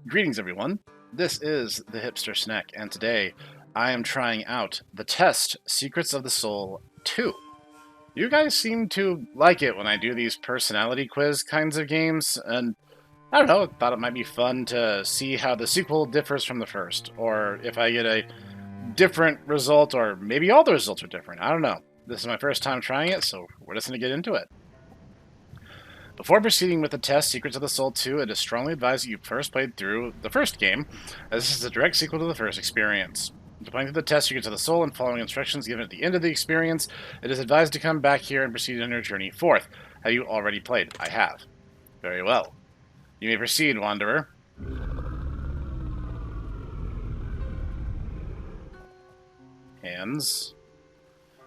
Greetings, everyone. This is the Hipster Snack, and today I am trying out the test Secrets of the Soul 2. You guys seem to like it when I do these personality quiz kinds of games, and I don't know, thought it might be fun to see how the sequel differs from the first, or if I get a different result, or maybe all the results are different. I don't know. This is my first time trying it, so we're just going to get into it. Before proceeding with the test, Secrets of the Soul 2, it is strongly advised that you first played through the first game, as this is a direct sequel to the first experience. After playing through the test Secrets of the Soul and following instructions given at the end of the experience, it is advised to come back here and proceed on your journey forth. Have you already played? I have. Very well. You may proceed, Wanderer. Hands.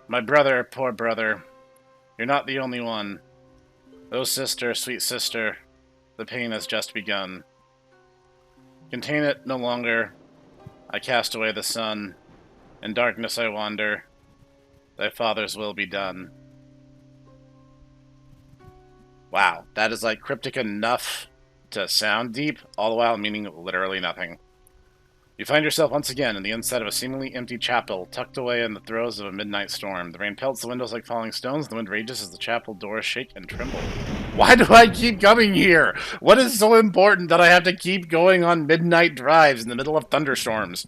My brother, poor brother. You're not the only one. Oh, sister, sweet sister, the pain has just begun. Contain it no longer. I cast away the sun. In darkness I wander. Thy father's will be done. Wow, that is like cryptic enough to sound deep, all the while meaning literally nothing. You find yourself once again in the inside of a seemingly empty chapel, tucked away in the throes of a midnight storm. The rain pelts the windows like falling stones, and the wind rages as the chapel doors shake and tremble. Why do I keep coming here? What is so important that I have to keep going on midnight drives in the middle of thunderstorms?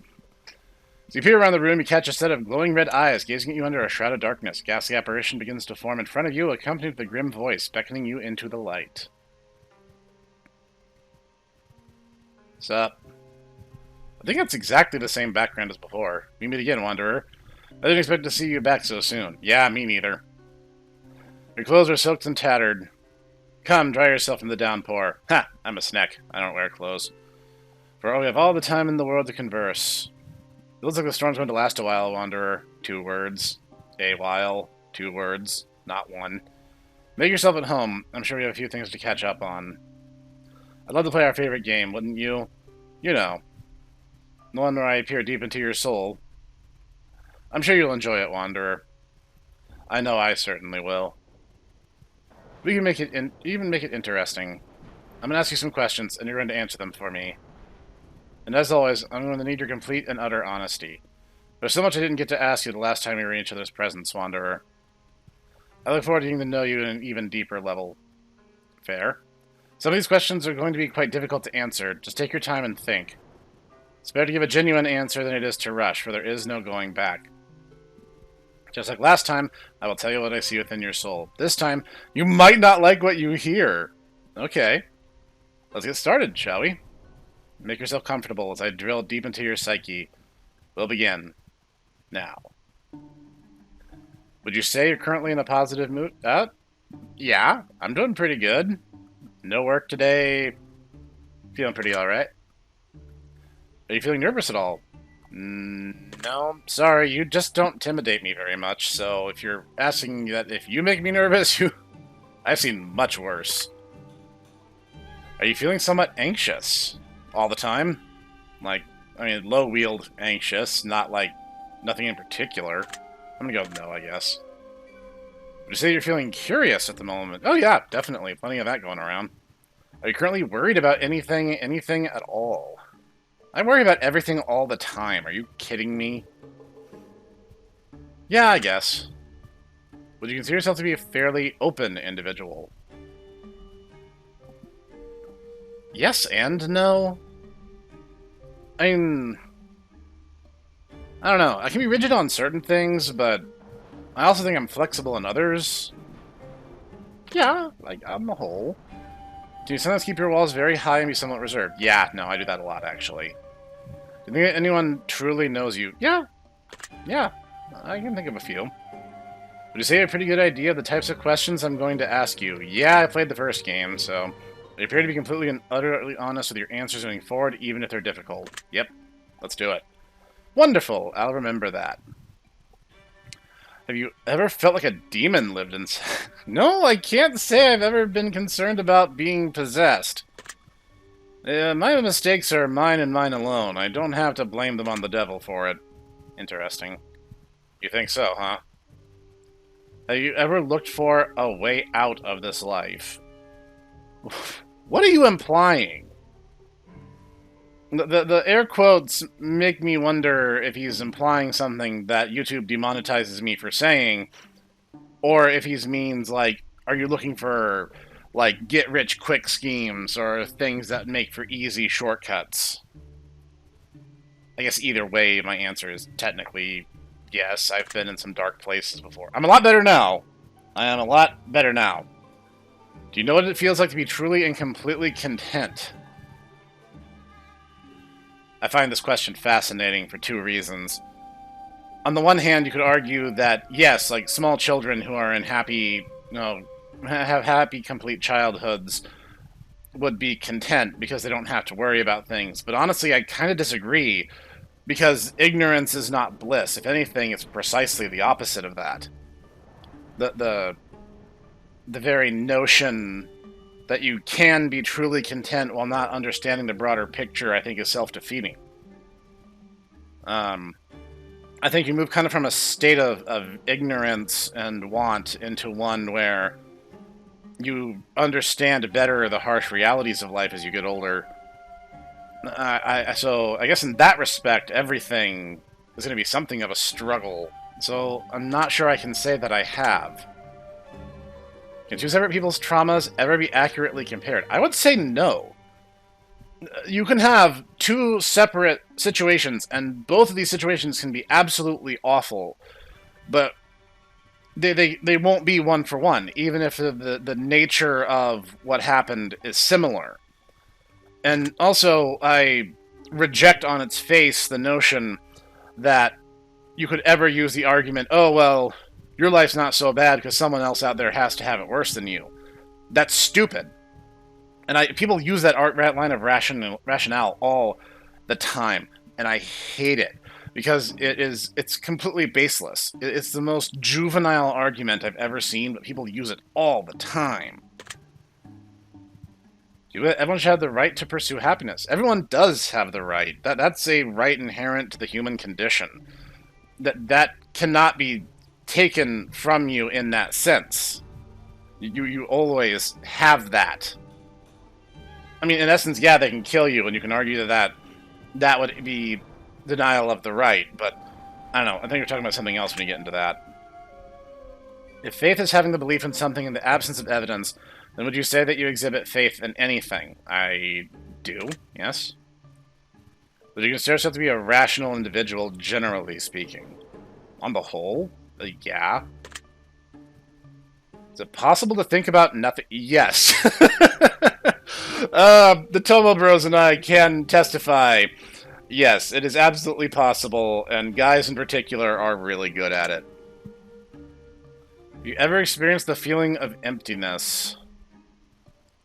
As you peer around the room, you catch a set of glowing red eyes gazing at you under a shroud of darkness. A ghastly apparition begins to form in front of you, accompanied with a grim voice beckoning you into the light. Sup? I think that's exactly the same background as before. We meet again, Wanderer. I didn't expect to see you back so soon. Yeah, me neither. Your clothes are soaked and tattered. Come, dry yourself in the downpour. Ha! I'm a snack. I don't wear clothes. For we have all the time in the world to converse. It looks like the storm's going to last a while, Wanderer. 2 words. A while. 2 words. Not one. Make yourself at home. I'm sure we have a few things to catch up on. I'd love to play our favorite game, wouldn't you? You know. The one where I peer deep into your soul. I'm sure you'll enjoy it, Wanderer. I know I certainly will. We can make it even make it interesting. I'm going to ask you some questions, and you're going to answer them for me. And as always, I'm going to need your complete and utter honesty. There's so much I didn't get to ask you the last time we were in each other's presence, Wanderer. I look forward to getting to know you at an even deeper level. Fair? Some of these questions are going to be quite difficult to answer. Just take your time and think. It's better to give a genuine answer than it is to rush, for there is no going back. Just like last time, I will tell you what I see within your soul. This time, you might not like what you hear. Okay. Let's get started, shall we? Make yourself comfortable as I drill deep into your psyche. We'll begin. Now. Would you say you're currently in a positive mood? Yeah, I'm doing pretty good. No work today. Feeling pretty alright. Are you feeling nervous at all? No, sorry, you just don't intimidate me very much, so if you're asking that if you make me nervous, I've seen much worse. Are you feeling somewhat anxious all the time? Like, I mean, low-wheeled anxious, not like nothing in particular. I'm gonna go no, I guess. Would you say you're feeling curious at the moment? Oh yeah, definitely, plenty of that going around. Are you currently worried about anything at all? I worry about everything all the time. Are you kidding me? Yeah, I guess. Would you consider yourself to be a fairly open individual? Yes and no. I mean, I don't know. I can be rigid on certain things, but I also think I'm flexible in others. Yeah, like on the whole. Do you sometimes keep your walls very high and be somewhat reserved? Yeah, no, I do that a lot, actually. Do you think anyone truly knows you? Yeah. Yeah, I can think of a few. Would you say you have a pretty good idea of the types of questions I'm going to ask you? Yeah, I played the first game, so you appear to be completely and utterly honest with your answers moving forward, even if they're difficult. Yep, let's do it. Wonderful, I'll remember that. Have you ever felt like a demon lived inside? No, I can't say I've ever been concerned about being possessed. My mistakes are mine and mine alone. I don't have to blame them on the devil for it. Interesting. You think so, huh? Have you ever looked for a way out of this life? What are you implying? The air quotes make me wonder if he's implying something that YouTube demonetizes me for saying, or if he means, like, are you looking for, like, get-rich-quick schemes or things that make for easy shortcuts? I guess either way, my answer is technically yes. I've been in some dark places before. I'm a lot better now. I am a lot better now. Do you know what it feels like to be truly and completely content? I find this question fascinating for two reasons. On the one hand, you could argue that, yes, like small children who are in happy, have happy, complete childhoods would be content because they don't have to worry about things. But honestly, I kind of disagree, because ignorance is not bliss. If anything, it's precisely the opposite of that. The very notion that you can be truly content while not understanding the broader picture, I think, is self-defeating. I think you move kind of from a state of ignorance and want into one where you understand better the harsh realities of life as you get older. So I guess in that respect, everything is going to be something of a struggle. So I'm not sure I can say that I have. Can two separate people's traumas ever be accurately compared? I would say no. You can have two separate situations, and both of these situations can be absolutely awful, but they won't be one for one, even if the nature of what happened is similar. And also, I reject on its face the notion that you could ever use the argument, oh, well, your life's not so bad because someone else out there has to have it worse than you. That's stupid. And people use that line of rationale all the time, and I hate it, because it's completely baseless. It's the most juvenile argument I've ever seen, but people use it all the time. Everyone should have the right to pursue happiness. Everyone does have the right. That's a right inherent to the human condition. That cannot be taken from you in that sense. You always have that. I mean, in essence, yeah, they can kill you, and you can argue that would be denial of the right, but I don't know. I think you're talking about something else when you get into that. If faith is having the belief in something in the absence of evidence, then would you say that you exhibit faith in anything? I do, yes. Would you consider yourself to be a rational individual, generally speaking? On the whole, yeah. Is it possible to think about nothing? Yes. The Tomo Bros and I can testify. Yes, it is absolutely possible, and guys in particular are really good at it. Have you ever experienced the feeling of emptiness?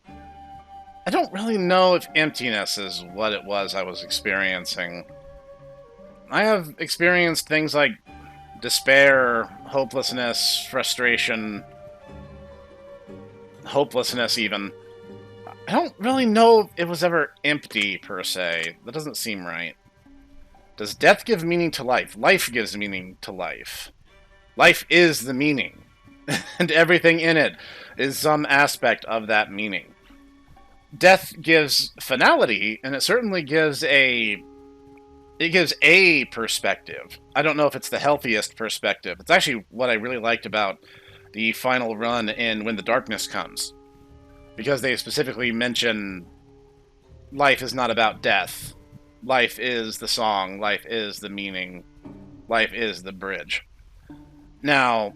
I don't really know if emptiness is what it was I was experiencing. I have experienced things like despair, hopelessness, frustration, hopelessness even. I don't really know if it was ever empty, per se. That doesn't seem right. Does death give meaning to life? Life gives meaning to life. Life is the meaning. And everything in it is some aspect of that meaning. Death gives finality, and it certainly gives a perspective. I don't know if it's the healthiest perspective. It's actually what I really liked about the final run in When the Darkness Comes, because they specifically mention life is not about death. Life is the song. Life is the meaning. Life is the bridge. Now,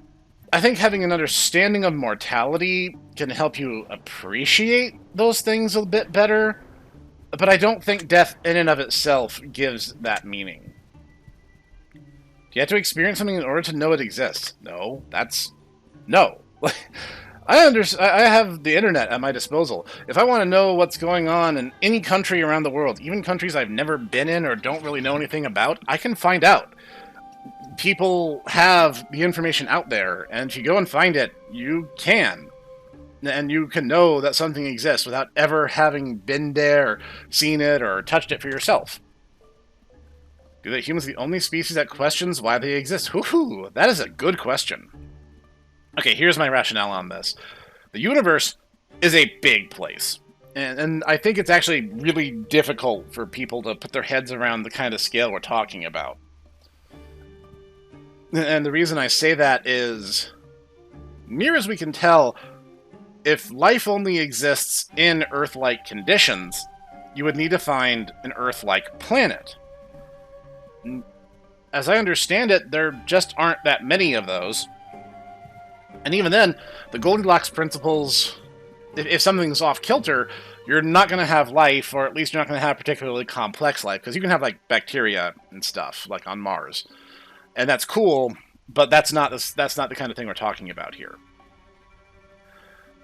I think having an understanding of mortality can help you appreciate those things a bit better, but I don't think death in and of itself gives that meaning. Do you have to experience something in order to know it exists? No, no. I have the internet at my disposal. If I want to know what's going on in any country around the world, even countries I've never been in or don't really know anything about, I can find out. People have the information out there, and if you go and find it, you can. And you can know that something exists without ever having been there, or seen it, or touched it for yourself. Do the humans the only species that questions why they exist? Woohoo! That is a good question. Okay, here's my rationale on this. The universe is a big place. And I think it's actually really difficult for people to put their heads around the kind of scale we're talking about. And the reason I say that is, near as we can tell, if life only exists in Earth-like conditions, you would need to find an Earth-like planet. As I understand it, there just aren't that many of those. And even then, the Goldilocks principles, if something's off-kilter, you're not going to have life, or at least you're not going to have particularly complex life, because you can have, like, bacteria and stuff, like on Mars. And that's cool, but that's not the kind of thing we're talking about here.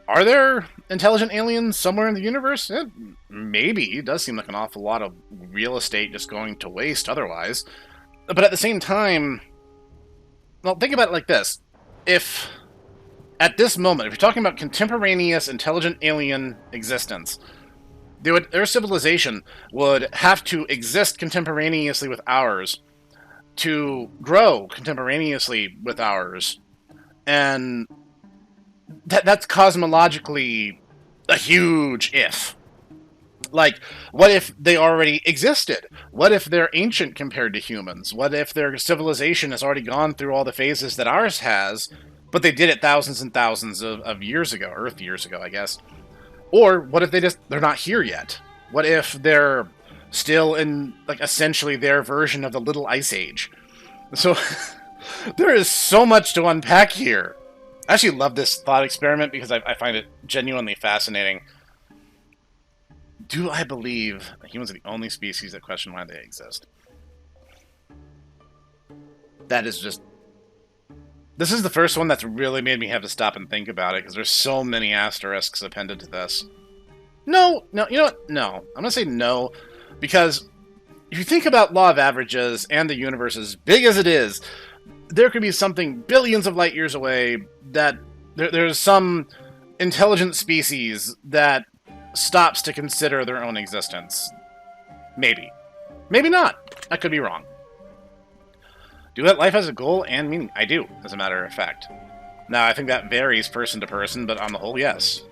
Are there intelligent aliens somewhere in the universe? Maybe. It does seem like an awful lot of real estate just going to waste otherwise. But at the same time, well, think about it like this. If, at this moment, if you're talking about contemporaneous intelligent alien existence, their civilization would have to exist contemporaneously with ours to grow contemporaneously with ours. And that's cosmologically a huge if. Like, what if they already existed? What if they're ancient compared to humans? What if their civilization has already gone through all the phases that ours has, but they did it thousands and thousands of years ago, Earth years ago, I guess? Or what if they're not here yet? What if they're still in, like, essentially their version of the Little Ice Age? So, there is so much to unpack here. I actually love this thought experiment because I find it genuinely fascinating. Do I believe humans are the only species that question why they exist? That is just... This is the first one that's really made me have to stop and think about it, because there's so many asterisks appended to this. No, you know what? No. I'm going to say no, because if you think about law of averages and the universe as big as it is, there could be something billions of light years away that there's some intelligent species that stops to consider their own existence. Maybe. Maybe not. I could be wrong. Do that life has a goal and meaning? I do, as a matter of fact. Now, I think that varies person to person, but on the whole, yes.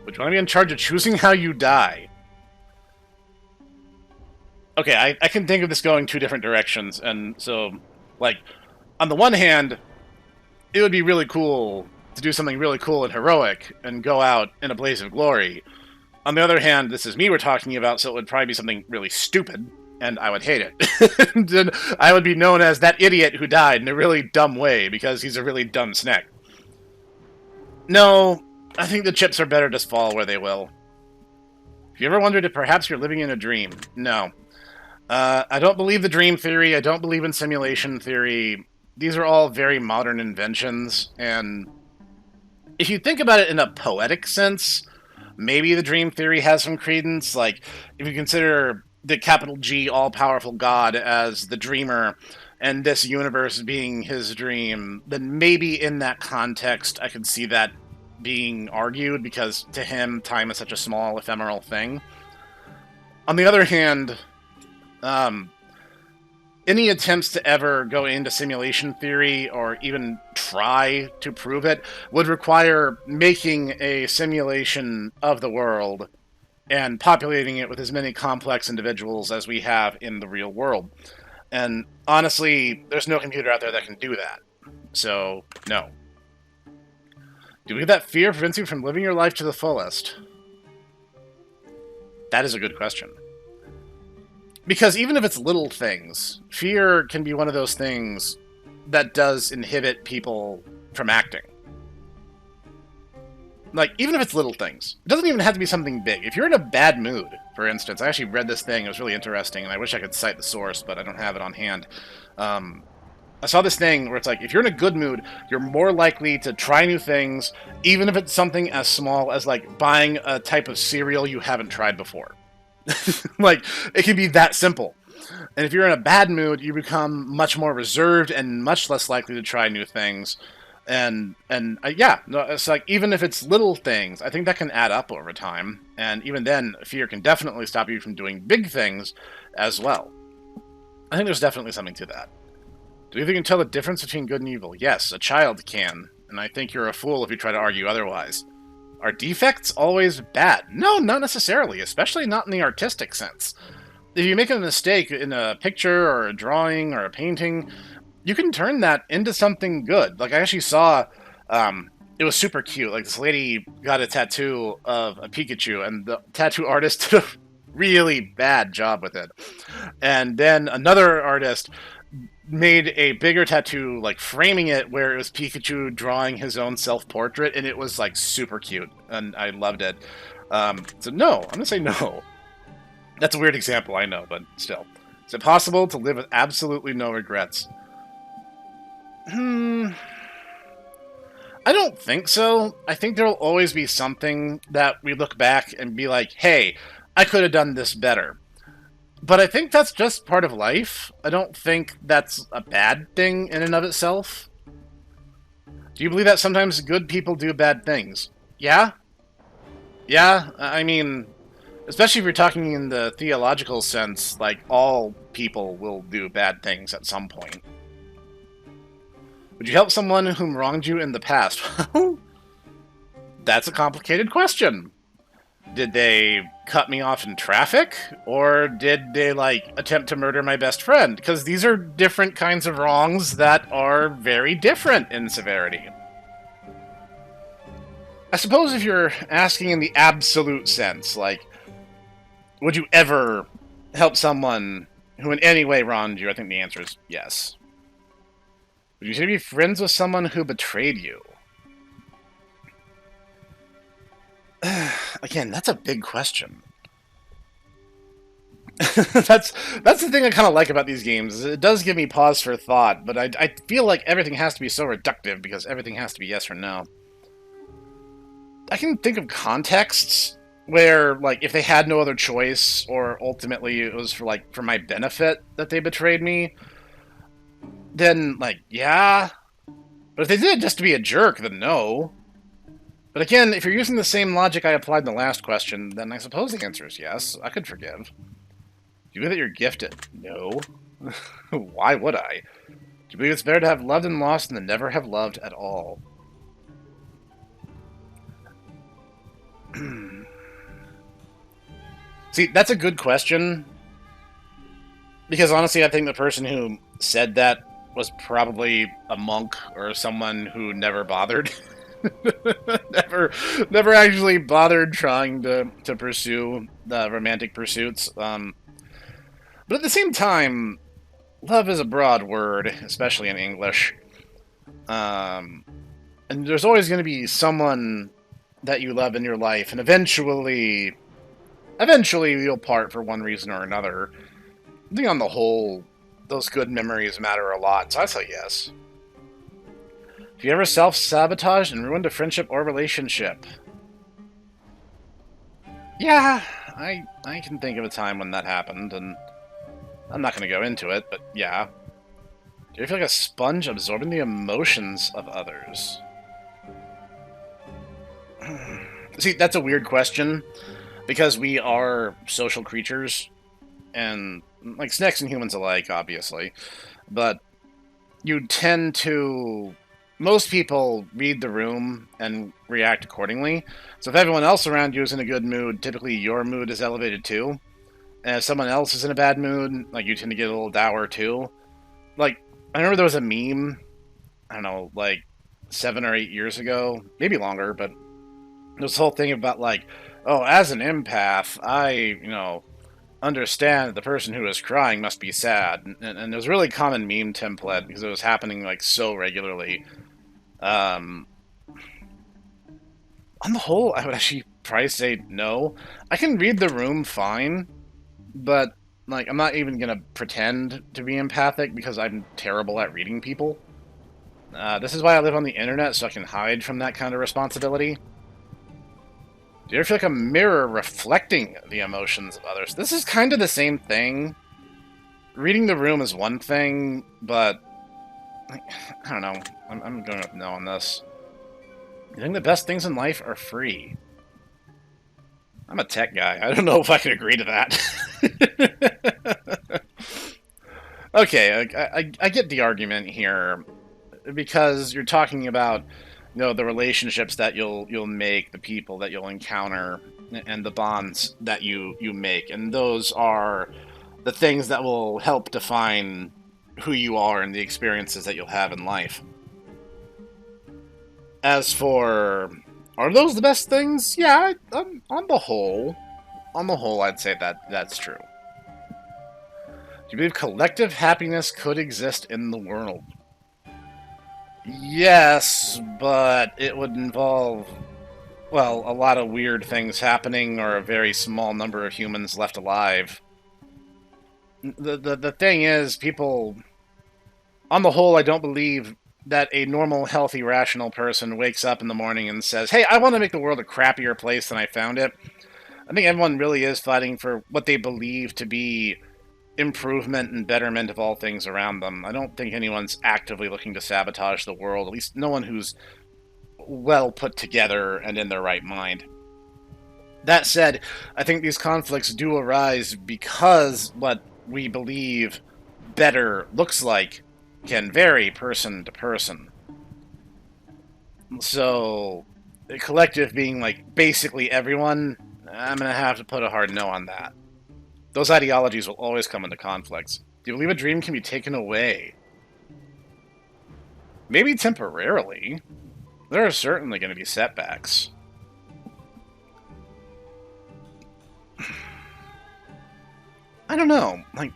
Would you want to be in charge of choosing how you die? Okay, I can think of this going two different directions, and so, like, on the one hand, it would be really cool to do something really cool and heroic and go out in a blaze of glory. On the other hand, this is me we're talking about, so it would probably be something really stupid, and I would hate it. And I would be known as that idiot who died in a really dumb way, because he's a really dumb snack. No, I think the chips are better just fall where they will. Have you ever wondered if perhaps you're living in a dream? No. I don't believe the dream theory, I don't believe in simulation theory. These are all very modern inventions, and if you think about it in a poetic sense, maybe the dream theory has some credence. Like, if you consider the capital G all-powerful God as the dreamer, and this universe being his dream, then maybe in that context I could see that being argued, because to him, time is such a small, ephemeral thing. On the other hand, any attempts to ever go into simulation theory, or even try to prove it, would require making a simulation of the world and populating it with as many complex individuals as we have in the real world. And honestly, there's no computer out there that can do that. So, no. Do you believe that fear prevents you from living your life to the fullest? That is a good question. Because even if it's little things, fear can be one of those things that does inhibit people from acting. Like, even if it's little things. It doesn't even have to be something big. If you're in a bad mood, for instance, I actually read this thing, it was really interesting, and I wish I could cite the source, but I don't have it on hand. I saw this thing where it's like, if you're in a good mood, you're more likely to try new things, even if it's something as small as, like, buying a type of cereal you haven't tried before. Like, it can be that simple. And if you're in a bad mood, you become much more reserved and much less likely to try new things. And yeah, no, it's like, even if it's little things, I think that can add up over time. And even then, fear can definitely stop you from doing big things as well. I think there's definitely something to that. Do you think you can tell the difference between good and evil? Yes, a child can. And I think you're a fool if you try to argue otherwise. Are defects always bad? No, not necessarily, especially not in the artistic sense. If you make a mistake in a picture or a drawing or a painting, you can turn that into something good. Like, I actually saw, it was super cute. Like, this lady got a tattoo of a Pikachu, and the tattoo artist did a really bad job with it. And then another artist made a bigger tattoo, like framing it where it was Pikachu drawing his own self-portrait, and it was like super cute, and I loved it. So no, I'm gonna say no. That's a weird example, I know, but still. Is it possible to live with absolutely no regrets? I don't think so. I think there'll always be something that we look back and be like, hey, I could have done this better. But I think that's just part of life. I don't think that's a bad thing in and of itself. Do you believe that sometimes good people do bad things? Yeah? Yeah, I mean, especially if you're talking in the theological sense, like, all people will do bad things at some point. Would you help someone whom wronged you in the past? That's a complicated question. Did they cut me off in traffic? Or did they, like, attempt to murder my best friend? Because these are different kinds of wrongs that are very different in severity. I suppose if you're asking in the absolute sense, like, would you ever help someone who in any way wronged you? I think the answer is yes. Would you say be friends with someone who betrayed you? Again, that's a big question. that's the thing I kind of like about these games. It does give me pause for thought, but I feel like everything has to be so reductive because everything has to be yes or no. I can think of contexts where, like, if they had no other choice, or ultimately it was for my benefit that they betrayed me, then, like, yeah. But if they did it just to be a jerk, then no. But again, if you're using the same logic I applied in the last question, then I suppose the answer is yes. I could forgive. Do you believe that you're gifted? No. Why would I? Do you believe it's better to have loved and lost than to never have loved at all? See, that's a good question. Because honestly, I think the person who said that was probably a monk or someone who never bothered. never actually bothered trying to pursue the romantic pursuits. But at the same time, love is a broad word, especially in English. And there's always going to be someone that you love in your life, and eventually you'll part for one reason or another. I think on the whole, those good memories matter a lot, so I say yes. Have you ever self-sabotaged and ruined a friendship or relationship? Yeah, I can think of a time when that happened, and I'm not going to go into it, but yeah. Do you feel like a sponge absorbing the emotions of others? See, that's a weird question, because we are social creatures, and, like, snakes and humans alike, obviously, but you tend to... Most people read the room and react accordingly. So if everyone else around you is in a good mood, typically your mood is elevated too. And if someone else is in a bad mood, like, you tend to get a little dour too. Like, I remember there was a meme, I don't know, like 7 or 8 years ago, maybe longer, but this whole thing about, like, oh, as an empath, I, understand that the person who is crying must be sad. And it was a really common meme template because it was happening, like, so regularly. On the whole, I would actually probably say no. I can read the room fine, but, like, I'm not even gonna pretend to be empathic because I'm terrible at reading people. This is why I live on the internet, so I can hide from that kind of responsibility. Do you ever feel like a mirror reflecting the emotions of others? This is kind of the same thing. Reading the room is one thing, but... I don't know. I'm going with no on this. I think the best things in life are free. I'm a tech guy. I don't know if I can agree to that. Okay, I get the argument here, because you're talking about the relationships that you'll make, the people that you'll encounter, and the bonds that you make, and those are the things that will help define who you are and the experiences that you'll have in life. As for, are those the best things? Yeah, on the whole, I'd say that that's true. Do you believe collective happiness could exist in the world? Yes, but it would involve, well, a lot of weird things happening or a very small number of humans left alive. The thing is, people, on the whole, I don't believe that a normal, healthy, rational person wakes up in the morning and says, hey, I want to make the world a crappier place than I found it. I think everyone really is fighting for what they believe to be improvement and betterment of all things around them. I don't think anyone's actively looking to sabotage the world, at least no one who's well put together and in their right mind. That said, I think these conflicts do arise because what we believe better looks like can vary person to person. So, the collective being like basically everyone, I'm going to have to put a hard no on that. Those ideologies will always come into conflicts. Do you believe a dream can be taken away? Maybe temporarily. There are certainly going to be setbacks. I don't know. Like,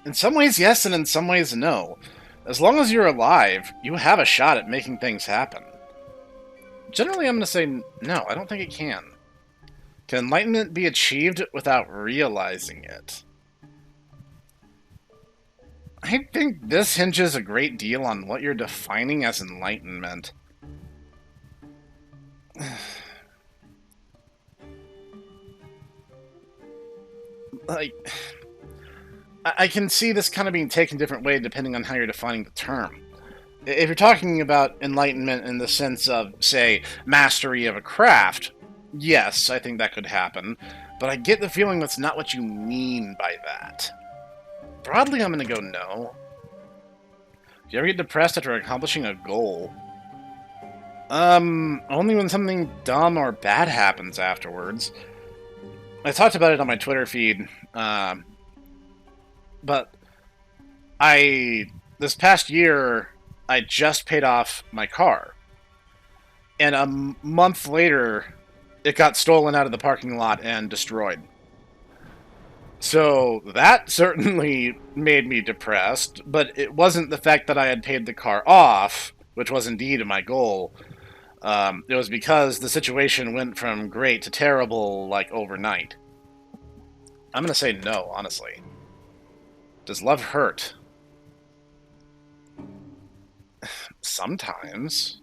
in some ways, yes, and in some ways, no. As long as you're alive, you have a shot at making things happen. Generally, I'm going to say no, I don't think it can. Can enlightenment be achieved without realizing it? I think this hinges a great deal on what you're defining as enlightenment. Like, I can see this kind of being taken a different way depending on how you're defining the term. If you're talking about enlightenment in the sense of, say, mastery of a craft, yes, I think that could happen, but I get the feeling that's not what you mean by that. Broadly, I'm going to go no. Do you ever get depressed after accomplishing a goal? Only when something dumb or bad happens afterwards. I talked about it on my Twitter feed, but this past year, I just paid off my car. And a month later, it got stolen out of the parking lot and destroyed. So that certainly made me depressed, but it wasn't the fact that I had paid the car off, which was indeed my goal. It was because the situation went from great to terrible, like, overnight. I'm going to say no, honestly. Does love hurt? Sometimes.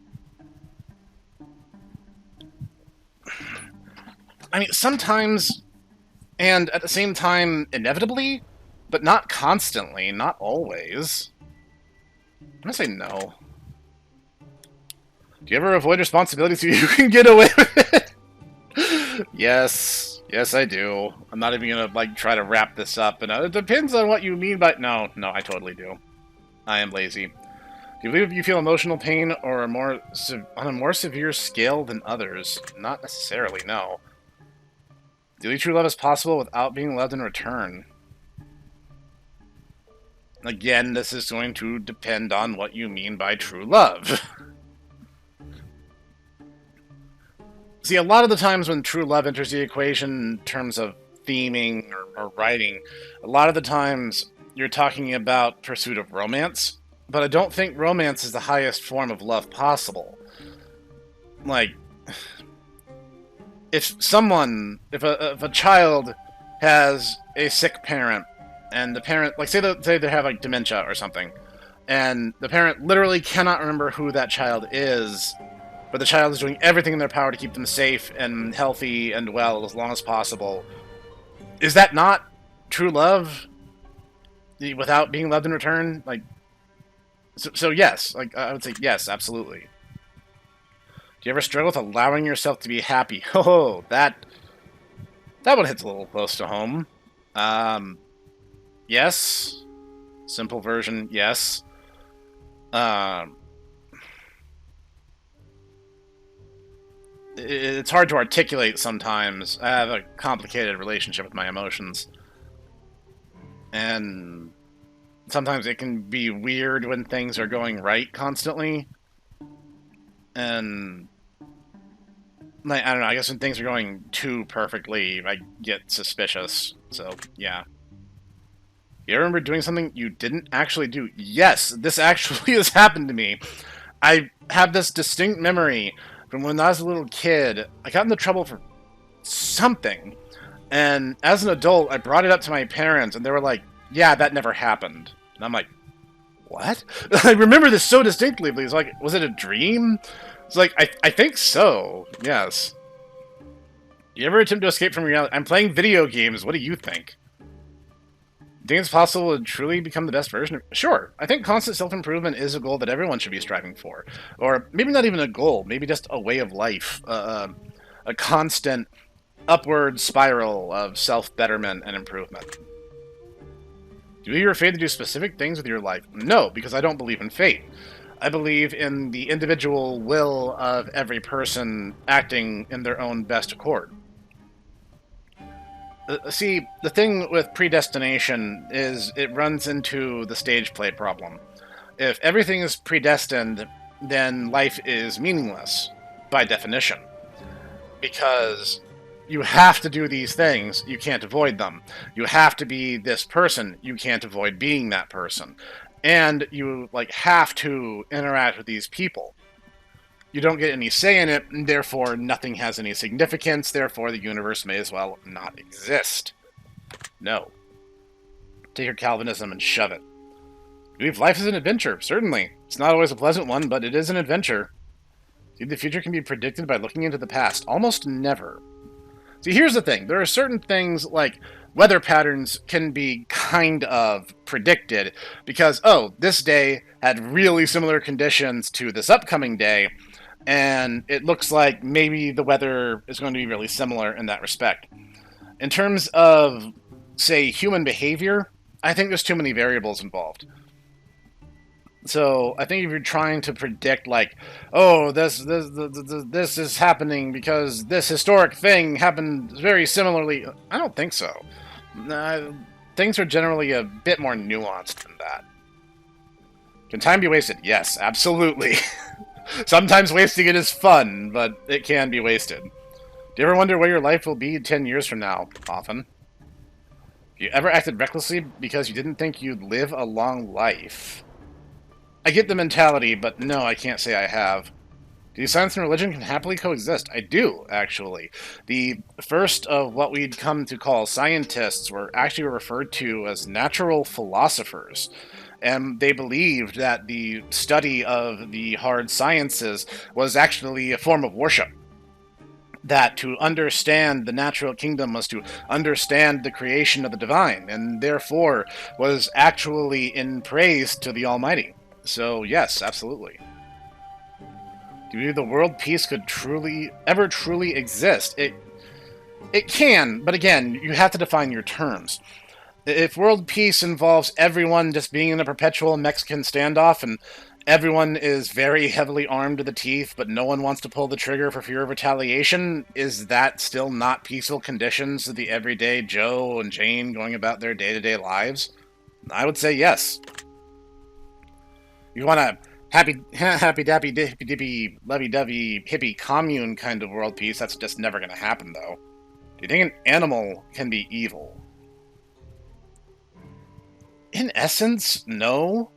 I mean, sometimes, and at the same time, inevitably, but not constantly, not always. I'm gonna say no. Do you ever avoid responsibility so you can get away with it? Yes. Yes, I do. I'm not even gonna, like, try to wrap this up, and it depends on what you mean by... No, I totally do. I am lazy. Do you believe you feel emotional pain or on a more severe scale than others? Not necessarily, no. Do you believe true love is possible without being loved in return? Again, this is going to depend on what you mean by true love. See, a lot of the times when true love enters the equation in terms of theming or writing, a lot of the times you're talking about pursuit of romance, but I don't think romance is the highest form of love possible. Like, if a child has a sick parent, and the parent, like, say they have, like, dementia or something, and the parent literally cannot remember who that child is, but the child is doing everything in their power to keep them safe and healthy and well as long as possible. Is that not true love? Without being loved in return? Like, so yes, like, I would say yes, absolutely. Do you ever struggle with allowing yourself to be happy? Oh, that one hits a little close to home. Yes. Simple version, yes. it's hard to articulate sometimes. I have a complicated relationship with my emotions. And sometimes it can be weird when things are going right constantly. And like, I don't know, I guess when things are going too perfectly, I get suspicious. So, yeah. You ever remember doing something you didn't actually do? Yes, this actually has happened to me. I have this distinct memory from when I was a little kid. I got into trouble for something. And as an adult, I brought it up to my parents, and they were like, yeah, that never happened. And I'm like, what? I remember this so distinctly, but it's like, was it a dream? It's like, I think so, yes. You ever attempt to escape from reality? I'm playing video games, what do you think? Do you think it's possible to truly become the best version of... Sure, I think constant self-improvement is a goal that everyone should be striving for. Or maybe not even a goal, maybe just a way of life. A constant upward spiral of self-betterment and improvement. Do you are afraid to do specific things with your life? No, because I don't believe in fate. I believe in the individual will of every person acting in their own best accord. See, the thing with predestination is it runs into the stage play problem. If everything is predestined, then life is meaningless, by definition. Because you have to do these things, you can't avoid them. You have to be this person, you can't avoid being that person. And you, like, have to interact with these people. You don't get any say in it, and therefore nothing has any significance, therefore the universe may as well not exist. No. Take your Calvinism and shove it. I believe life is an adventure, certainly. It's not always a pleasant one, but it is an adventure. See, the future can be predicted by looking into the past. Almost never. See, here's the thing. There are certain things, like weather patterns, can be kind of predicted because, oh, this day had really similar conditions to this upcoming day, and it looks like maybe the weather is going to be really similar in that respect. In terms of, say, human behavior, I think there's too many variables involved. So I think if you're trying to predict, like, oh, this is happening because this historic thing happened very similarly, I don't think so. Things are generally a bit more nuanced than that. Can time be wasted? Yes, absolutely. Sometimes wasting it is fun, but it can be wasted. Do you ever wonder where your life will be 10 years from now? Often. Have you ever acted recklessly because you didn't think you'd live a long life? I get the mentality, but no, I can't say I have. Do science and religion can happily coexist? I do, actually. The first of what we'd come to call scientists were actually referred to as natural philosophers. And they believed that the study of the hard sciences was actually a form of worship. That to understand the natural kingdom was to understand the creation of the divine, and therefore was actually in praise to the Almighty. So, yes, absolutely. Do you believe the world peace could ever truly exist? It can, but again, you have to define your terms. If world peace involves everyone just being in a perpetual Mexican standoff and everyone is very heavily armed to the teeth, but no one wants to pull the trigger for fear of retaliation, is that still not peaceful conditions of the everyday Joe and Jane going about their day-to-day lives? I would say yes. You want a happy-dappy-dippy, lovey-dovey, hippie commune kind of world peace, that's just never going to happen, though. Do you think an animal can be evil? In essence, no.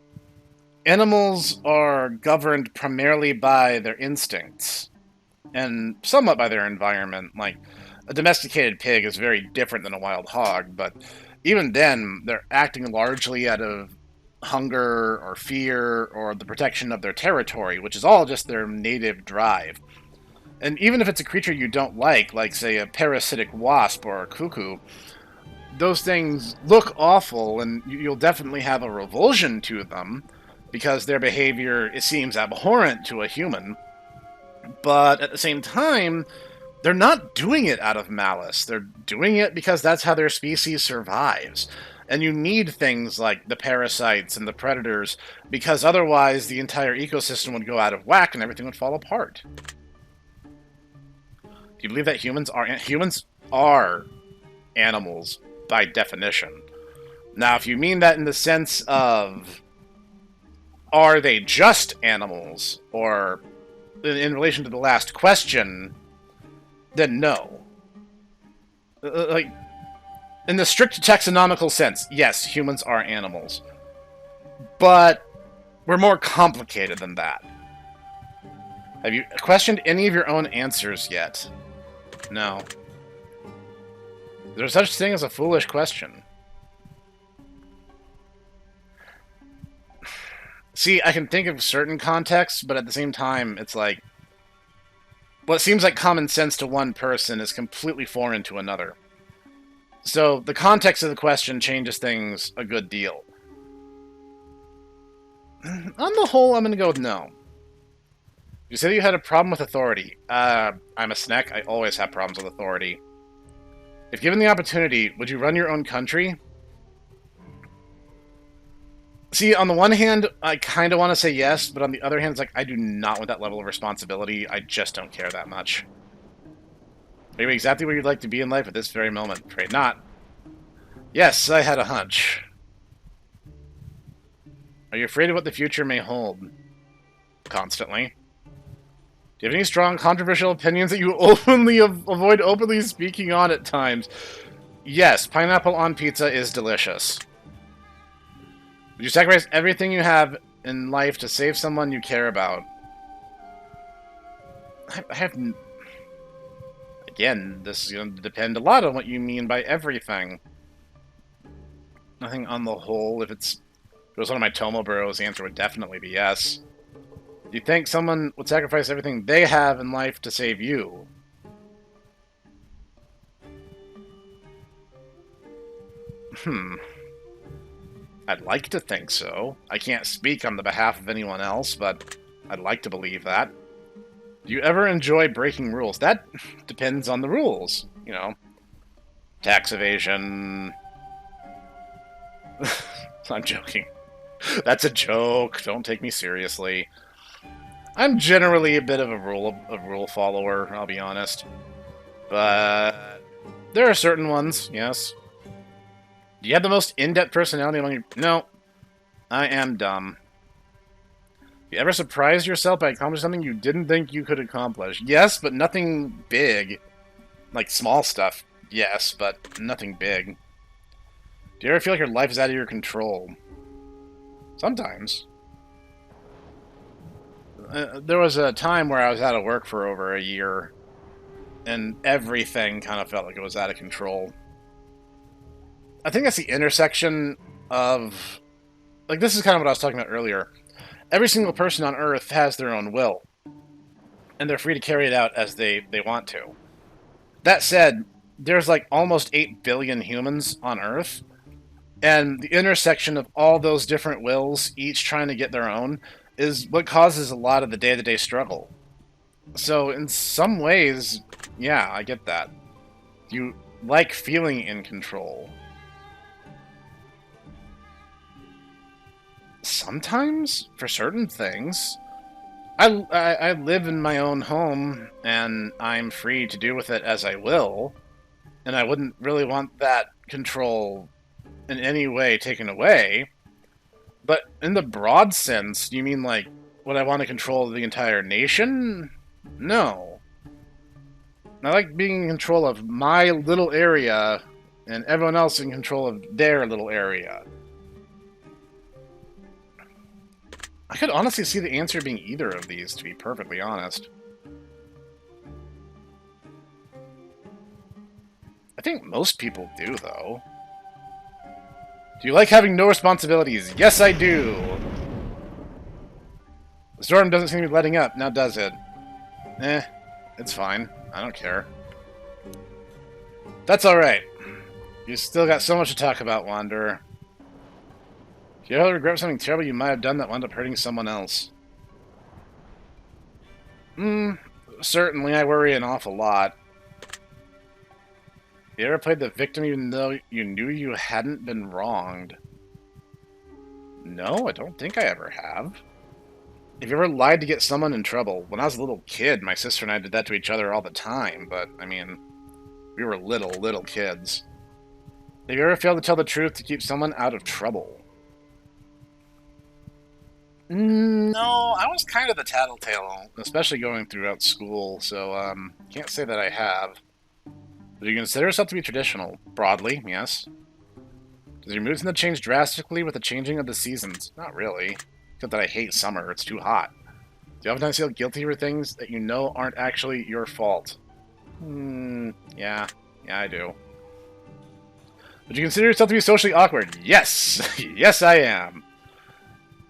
Animals are governed primarily by their instincts, and somewhat by their environment. Like, a domesticated pig is very different than a wild hog, but even then, they're acting largely out of hunger or fear or the protection of their territory, which is all just their native drive. And even if it's a creature you don't like, say a parasitic wasp or a cuckoo, those things look awful and you'll definitely have a revulsion to them because their behavior, it seems abhorrent to a human. But at the same time, they're not doing it out of malice. They're doing it because that's how their species survives. And you need things like the parasites and the predators, because otherwise the entire ecosystem would go out of whack and everything would fall apart. Do you believe that humans are animals by definition? Now, if you mean that in the sense of are they just animals, or in relation to the last question, then no. Like, in the strict taxonomical sense, yes, humans are animals. But we're more complicated than that. Have you questioned any of your own answers yet? No. Is there such thing as a foolish question? See, I can think of certain contexts, but at the same time, it's like what seems like common sense to one person is completely foreign to another. So the context of the question changes things a good deal. On the whole, I'm going to go with no. You said you had a problem with authority. I'm a snack. I always have problems with authority. If given the opportunity, would you run your own country? See, on the one hand, I kind of want to say yes, but on the other hand, it's like, I do not want that level of responsibility. I just don't care that much. Are you exactly where you'd like to be in life at this very moment? Afraid not. Yes, I had a hunch. Are you afraid of what the future may hold? Constantly. Do you have any strong, controversial opinions that you openly avoid openly speaking on at times? Yes, pineapple on pizza is delicious. Would you sacrifice everything you have in life to save someone you care about? I have... Again, this is going to depend a lot on what you mean by everything. Nothing on the whole. If it was one of my Tomo bros, the answer would definitely be yes. Do you think someone would sacrifice everything they have in life to save you? I'd like to think so. I can't speak on the behalf of anyone else, but I'd like to believe that. Do you ever enjoy breaking rules? That depends on the rules, you know. Tax evasion. I'm joking. That's a joke. Don't take me seriously. I'm generally a bit of a rule follower, I'll be honest. But there are certain ones, yes. Do you have the most in-depth personality among your... No. I am dumb. You ever surprised yourself by accomplishing something you didn't think you could accomplish? Yes, but nothing big. Like small stuff, yes, but nothing big. Do you ever feel like your life is out of your control? Sometimes. There was a time where I was out of work for over a year, and everything kind of felt like it was out of control. I think that's the intersection of... Like, this is kind of what I was talking about earlier. Every single person on Earth has their own will, and they're free to carry it out as they want to. That said, there's like almost 8 billion humans on Earth, and the intersection of all those different wills, each trying to get their own, is what causes a lot of the day-to-day struggle. So, in some ways, yeah, I get that. You like feeling in control. Sometimes, for certain things. I live in my own home, and I'm free to do with it as I will, and I wouldn't really want that control in any way taken away. But in the broad sense, do you mean like, would I want to control the entire nation? No. I like being in control of my little area, and everyone else in control of their little area. I could honestly see the answer being either of these, to be perfectly honest. I think most people do, though. Do you like having no responsibilities? Yes, I do! The storm doesn't seem to be letting up, now does it? It's fine. I don't care. That's alright. You still got so much to talk about, Wanderer. Do you ever regret something terrible you might have done that wound up hurting someone else? Certainly, I worry an awful lot. You ever played the victim even though you knew you hadn't been wronged? No, I don't think I ever have. Have you ever lied to get someone in trouble? When I was a little kid, my sister and I did that to each other all the time, but, I mean, we were little kids. Have you ever failed to tell the truth to keep someone out of trouble? No, I was kind of the tattletale, especially going throughout school, so, can't say that I have. Do you consider yourself to be traditional? Broadly, yes. Does your mood tend to change drastically with the changing of the seasons? Not really. Except that I hate summer, it's too hot. Do you oftentimes feel guilty for things that you know aren't actually your fault? Yeah. Yeah, I do. Would you consider yourself to be socially awkward? Yes! Yes, I am.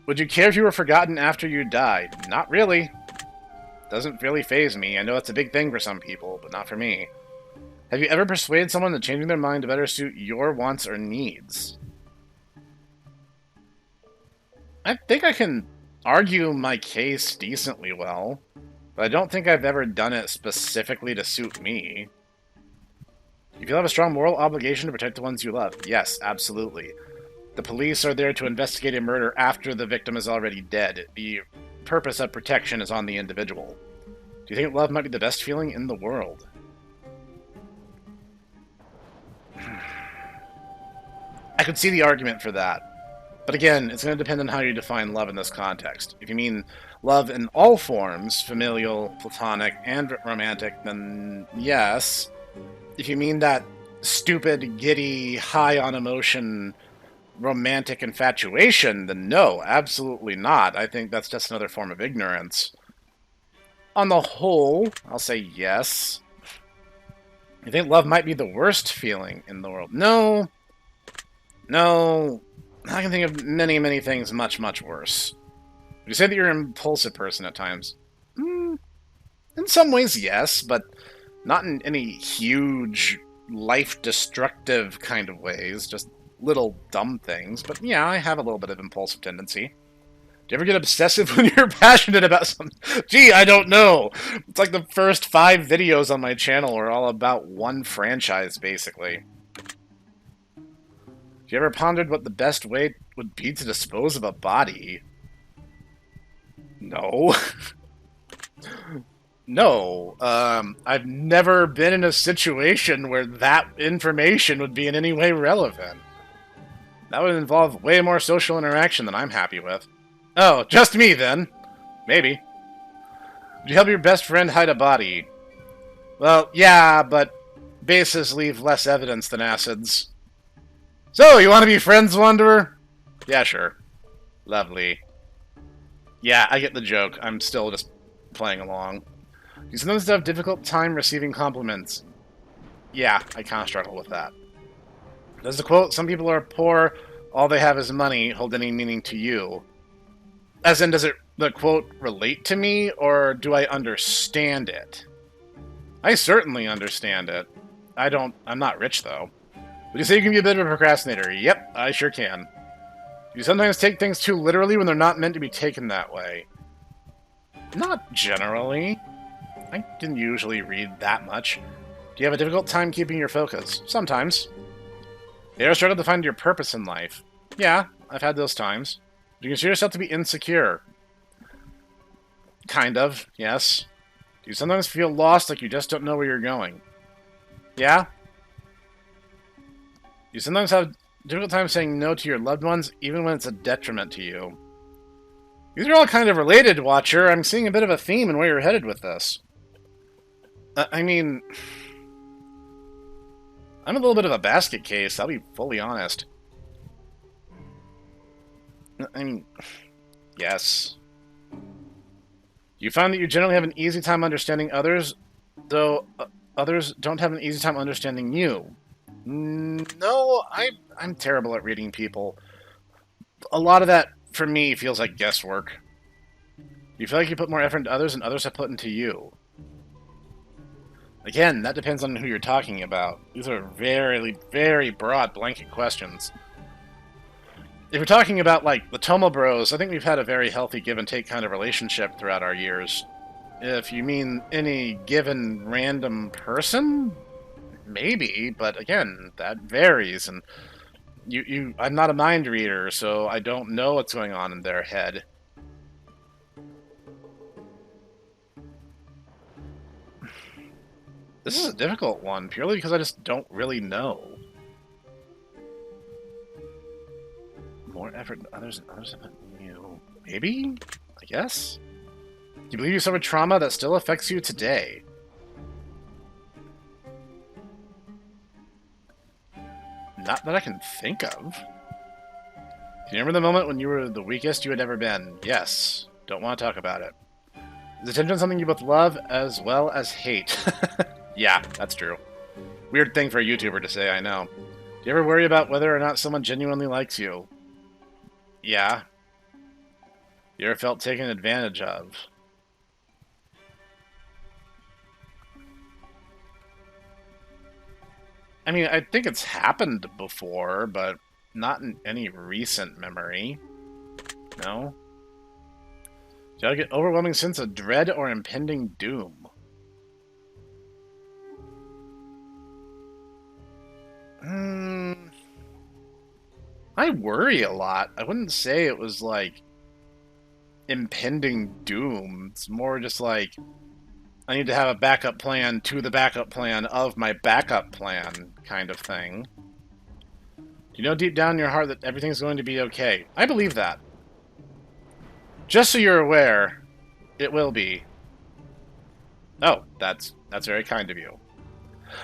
Would you care if you were forgotten after you died? Not really. Doesn't really faze me. I know it's a big thing for some people, but not for me. Have you ever persuaded someone into changing their mind to better suit your wants or needs? I think I can argue my case decently well, but I don't think I've ever done it specifically to suit me. You feel have a strong moral obligation to protect the ones you love. Yes, absolutely. The police are there to investigate a murder after the victim is already dead. The purpose of protection is on the individual. Do you think love might be the best feeling in the world? I could see the argument for that. But again, it's going to depend on how you define love in this context. If you mean love in all forms, familial, platonic, and romantic, then yes. If you mean that stupid, giddy, high on emotion, romantic infatuation, then no, absolutely not. I think that's just another form of ignorance. On the whole, I'll say yes. You think love might be the worst feeling in the world? No. No. I can think of many things much worse. Would you say that you're an impulsive person at times? In some ways, yes, but not in any huge, life-destructive kind of ways. Just little dumb things. But yeah, I have a little bit of impulsive tendency. Do you ever get obsessive when you're passionate about something? Gee, I don't know. It's like the first 5 videos on my channel are all about one franchise, basically. Have you ever pondered what the best way would be to dispose of a body? No. No. I've never been in a situation where that information would be in any way relevant. That would involve way more social interaction than I'm happy with. Oh, just me then. Maybe. Would you help your best friend hide a body? Well, yeah, but bases leave less evidence than acids. So, you want to be friends, Wanderer? Yeah, sure. Lovely. Yeah, I get the joke. I'm still just playing along. You sometimes have a difficult time receiving compliments. Yeah, I kind of struggle with that. Does the quote, "Some people are poor, all they have is money," hold any meaning to you? As in, does the quote relate to me, or do I understand it? I certainly understand it. I'm not rich, though. Would you say you can be a bit of a procrastinator? Yep, I sure can. Do you sometimes take things too literally when they're not meant to be taken that way? Not generally. I can usually read that much. Do you have a difficult time keeping your focus? Sometimes. You ever struggled to find your purpose in life? Yeah, I've had those times. Do you consider yourself to be insecure? Kind of, yes. Do you sometimes feel lost, like you just don't know where you're going? Yeah. You sometimes have a difficult time saying no to your loved ones, even when it's a detriment to you. These are all kind of related, Watcher. I'm seeing a bit of a theme in where you're headed with this. I mean, I'm a little bit of a basket case, I'll be fully honest. I mean, yes. You find that you generally have an easy time understanding others, though others don't have an easy time understanding you. No, I'm terrible at reading people. A lot of that, for me, feels like guesswork. You feel like you put more effort into others than others have put into you. Again, that depends on who you're talking about. These are very broad blanket questions. If you're talking about, like, the Tomo Bros, I think we've had a very healthy give-and-take kind of relationship throughout our years. If you mean any given random person, maybe, but again, that varies, and I'm not a mind reader, so I don't know what's going on in their head. This is a difficult one, purely because I just don't really know. More effort than others and others have you. Maybe? I guess? Do you believe you suffered trauma that still affects you today? Not that I can think of. Do you remember the moment when you were the weakest you had ever been? Yes. Don't want to talk about it. Is attention something you both love as well as hate? Yeah, that's true. Weird thing for a YouTuber to say, I know. Do you ever worry about whether or not someone genuinely likes you? Yeah. You ever felt taken advantage of? I mean, I think it's happened before, but not in any recent memory. No? Do I get overwhelming sense of dread or impending doom? I worry a lot. I wouldn't say it was like impending doom. It's more just like I need to have a backup plan to the backup plan of my backup plan kind of thing. Do you know deep down in your heart that everything's going to be okay? I believe that. Just so you're aware, it will be. Oh, that's very kind of you.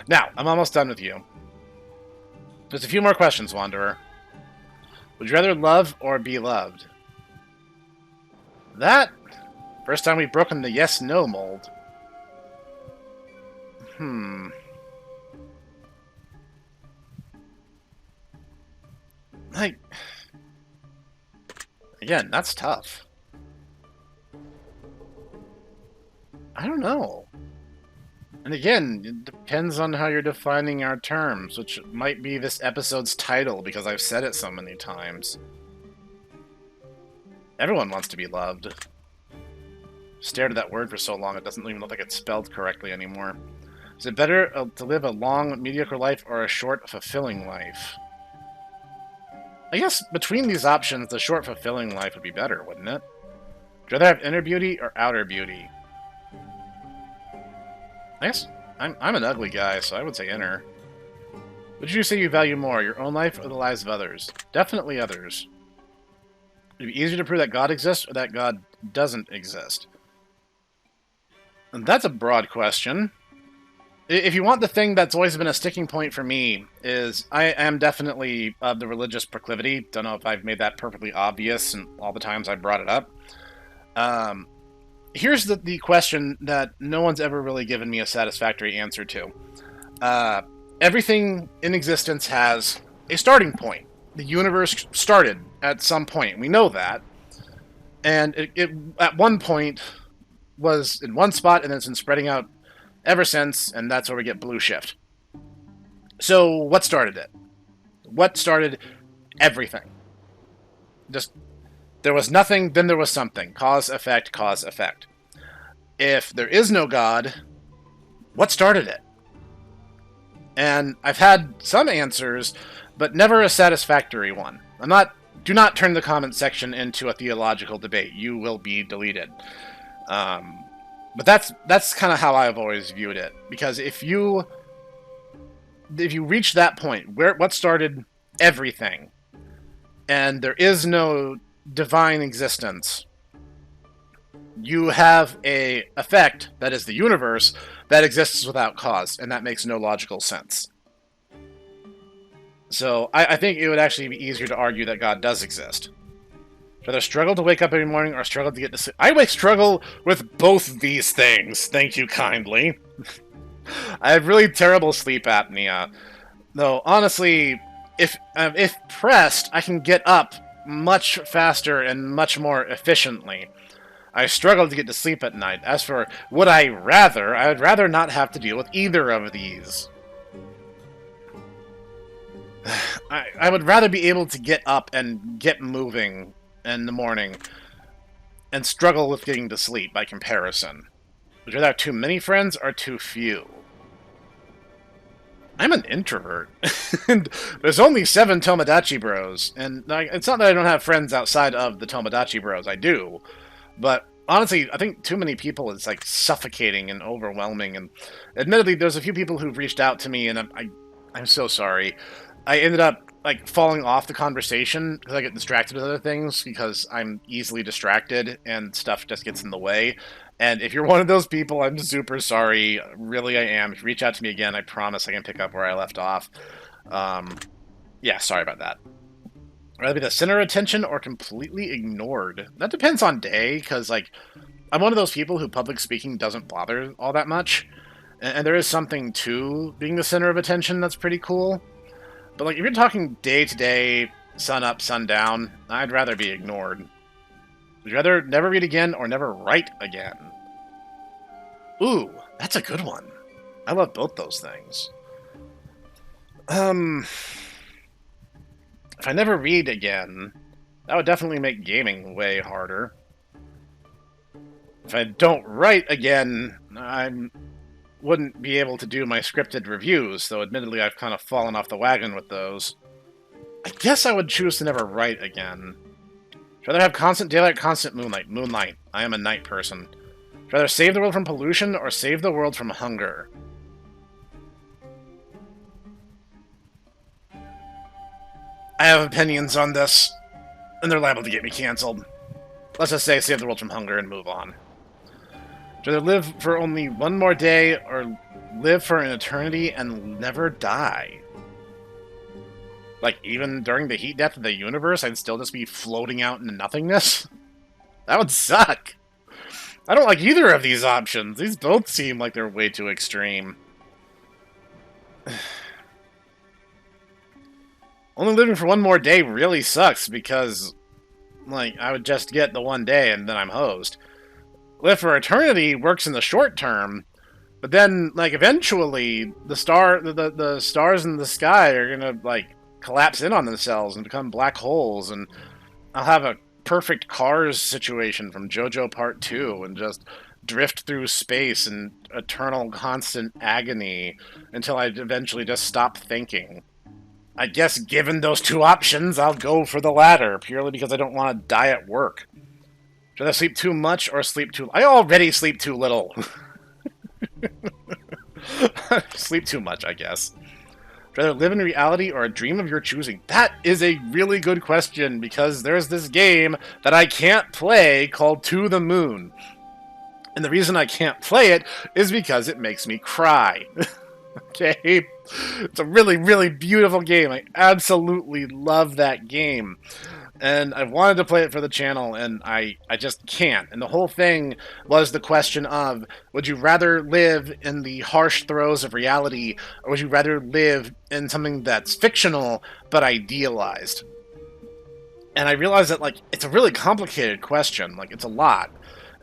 Now, I'm almost done with you. Just a few more questions, Wanderer. Would you rather love or be loved? That? First time we've broken the yes-no mold. Like, again, that's tough. I don't know. And again, it depends on how you're defining our terms, which might be this episode's title, because I've said it so many times. Everyone wants to be loved. Stared at that word for so long, it doesn't even look like it's spelled correctly anymore. Is it better to live a long, mediocre life or a short, fulfilling life? I guess between these options, the short, fulfilling life would be better, wouldn't it? Would you rather have inner beauty or outer beauty? I guess I'm an ugly guy, so I would say inner. Would you say you value more, your own life or the lives of others? Definitely others. Would it be easier to prove that God exists or that God doesn't exist? And that's a broad question. If you want the thing that's always been a sticking point for me, is I am definitely of the religious proclivity. Don't know if I've made that perfectly obvious in all the times I brought it up. Here's the question that no one's ever really given me a satisfactory answer to. Everything in existence has a starting point. The universe started at some point. We know that. And it at one point was in one spot, and then it's been spreading out ever since, and that's where we get Blue Shift. So, what started it? What started everything? Just, there was nothing, then there was something. Cause, effect, cause, effect. If there is no God, what started it? And I've had some answers, but never a satisfactory one. Do not turn the comment section into a theological debate. You will be deleted. But that's kind of how I've always viewed it. Because if you reach that point, what started everything, and there is no divine existence, you have a effect that is the universe that exists without cause, and that makes no logical sense. So I think it would actually be easier to argue that God does exist. Rather struggle to wake up every morning or struggle to get to sleep. I struggle with both these things, thank you kindly. I have really terrible sleep apnea. Though, honestly, if pressed, I can get up much faster and much more efficiently. I struggle to get to sleep at night. As for would I would rather not have to deal with either of these. I would rather be able to get up and get moving in the morning and struggle with getting to sleep by comparison. Would you rather have too many friends or too few? I'm an introvert. And there's only 7 Tomodachi Bros. And it's not that I don't have friends outside of the Tomodachi Bros. I do. But honestly, I think too many people is like suffocating and overwhelming. And admittedly, there's a few people who've reached out to me, and I'm so sorry. I ended up like falling off the conversation because I get distracted with other things because I'm easily distracted and stuff just gets in the way. And if you're one of those people, I'm super sorry. Really, I am. If you reach out to me again, I promise I can pick up where I left off. Um, yeah, sorry about that. Rather be the center of attention or completely ignored. That depends on day, because like I'm one of those people who public speaking doesn't bother all that much, and there is something to being the center of attention that's pretty cool. But like if you're talking day to day, sun up, sun down, I'd rather be ignored. Would you rather never read again or never write again? Ooh, that's a good one. I love both those things. If I never read again, that would definitely make gaming way harder. If I don't write again, I wouldn't be able to do my scripted reviews, though admittedly I've kind of fallen off the wagon with those. I guess I would choose to never write again. I'd rather have constant daylight, constant moonlight. Moonlight. I am a night person. I'd rather save the world from pollution or save the world from hunger. I have opinions on this, and they're liable to get me canceled. Let's just say save the world from hunger and move on. I'd rather live for only one more day or live for an eternity and never die. Like, even during the heat death of the universe, I'd still just be floating out into nothingness? That would suck. I don't like either of these options. These both seem like they're way too extreme. Only living for one more day really sucks because, like, I would just get the one day and then I'm hosed. Live for eternity works in the short term, but then, like, eventually the stars in the sky are gonna, like, collapse in on themselves and become black holes, and I'll have a perfect Cars situation from JoJo Part 2 and just drift through space in eternal constant agony until I eventually just stop thinking. I guess given those two options, I'll go for the latter, purely because I don't want to die at work. Should I sleep too much or sleep too... I already sleep too little. Sleep too much, I guess. Rather live in reality or a dream of your choosing? That is a really good question, because there's this game that I can't play called To the Moon. And the reason I can't play it is because it makes me cry. Okay? It's a really, really beautiful game. I absolutely love that game. And I've wanted to play it for the channel, and I just can't. And the whole thing was the question of, would you rather live in the harsh throes of reality, or would you rather live in something that's fictional, but idealized? And I realized that, like, it's a really complicated question. Like, it's a lot.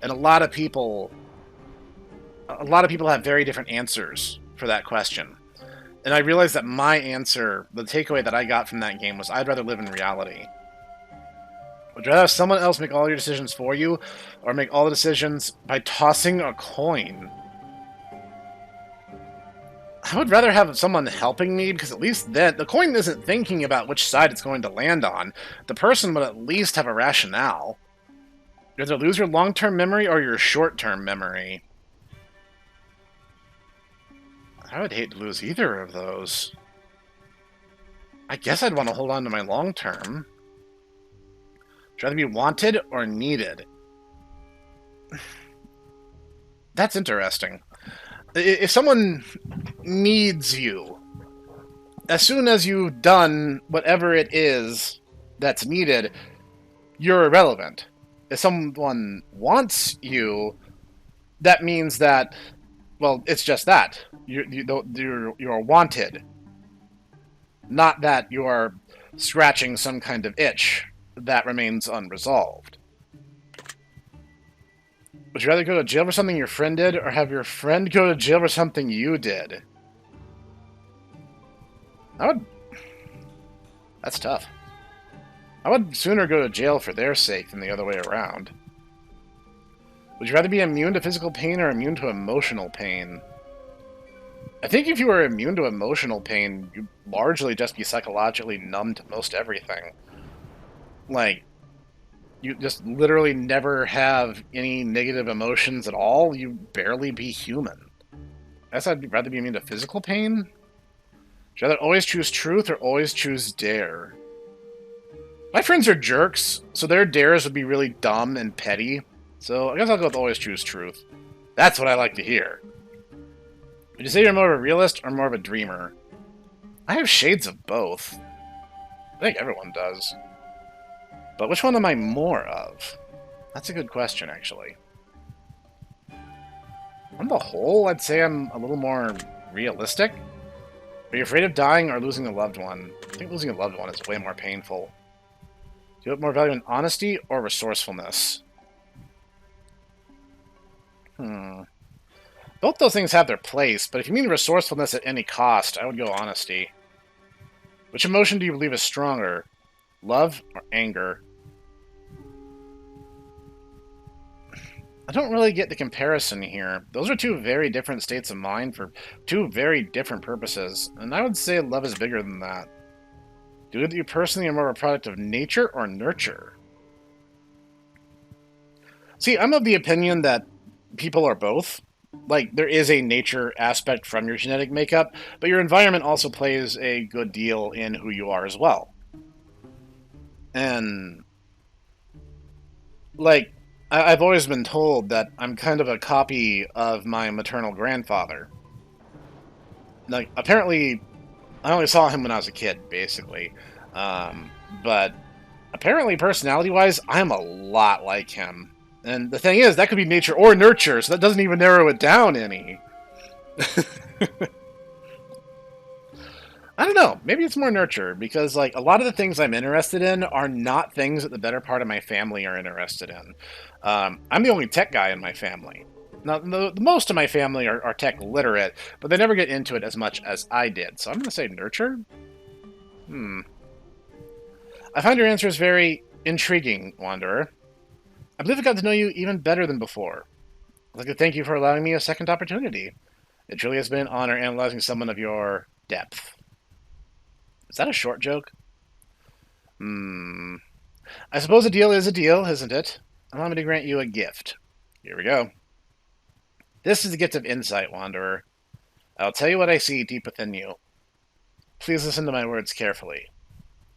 And a lot of people have very different answers for that question. And I realized that my answer, the takeaway that I got from that game, was I'd rather live in reality. Would you rather have someone else make all your decisions for you, or make all the decisions by tossing a coin? I would rather have someone helping me, because at least then the coin isn't thinking about which side it's going to land on. The person would at least have a rationale. You either lose your long-term memory or your short-term memory. I would hate to lose either of those. I guess I'd want to hold on to my long-term. Would you rather be wanted or needed? That's interesting. If someone needs you, as soon as you've done whatever it is that's needed, you're irrelevant. If someone wants you, that means that, well, it's just that. You're wanted. Not that you are scratching some kind of itch that remains unresolved. Would you rather go to jail for something your friend did, or have your friend go to jail for something you did? That's tough. I would sooner go to jail for their sake than the other way around. Would you rather be immune to physical pain or immune to emotional pain? I think if you were immune to emotional pain, you'd largely just be psychologically numb to most everything. Like, You just literally never have any negative emotions at all. You barely be human. I guess I'd rather be immune to physical pain. Should I rather always choose truth or always choose dare? My friends are jerks, so their dares would be really dumb and petty. So I guess I'll go with always choose truth. That's what I like to hear. Would you say you're more of a realist or more of a dreamer? I have shades of both. I think everyone does. But which one am I more of? That's a good question, actually. On the whole, I'd say I'm a little more realistic. Are you afraid of dying or losing a loved one? I think losing a loved one is way more painful. Do you have more value in honesty or resourcefulness? Both those things have their place, but if you mean resourcefulness at any cost, I would go honesty. Which emotion do you believe is stronger? Love or anger? I don't really get the comparison here. Those are two very different states of mind for two very different purposes, and I would say love is bigger than that. Do you personally are more a product of nature or nurture? See, I'm of the opinion that people are both. Like, there is a nature aspect from your genetic makeup, but your environment also plays a good deal in who you are as well. And, like, I've always been told that I'm kind of a copy of my maternal grandfather. Like, apparently, I only saw him when I was a kid, basically. But apparently, personality-wise, I'm a lot like him. And the thing is, that could be nature or nurture, so that doesn't even narrow it down any. I don't know. Maybe it's more nurture, because, like, a lot of the things I'm interested in are not things that the better part of my family are interested in. I'm the only tech guy in my family. Now, most of my family are tech literate, but they never get into it as much as I did. So I'm going to say nurture? I find your answers very intriguing, Wanderer. I believe I got to know you even better than before. I'd like to thank you for allowing me a second opportunity. It truly has been an honor analyzing someone of your depth. Is that a short joke? I suppose a deal is a deal, isn't it? Allow me to grant you a gift. Here we go. This is the gift of insight, Wanderer. I'll tell you what I see deep within you. Please listen to my words carefully,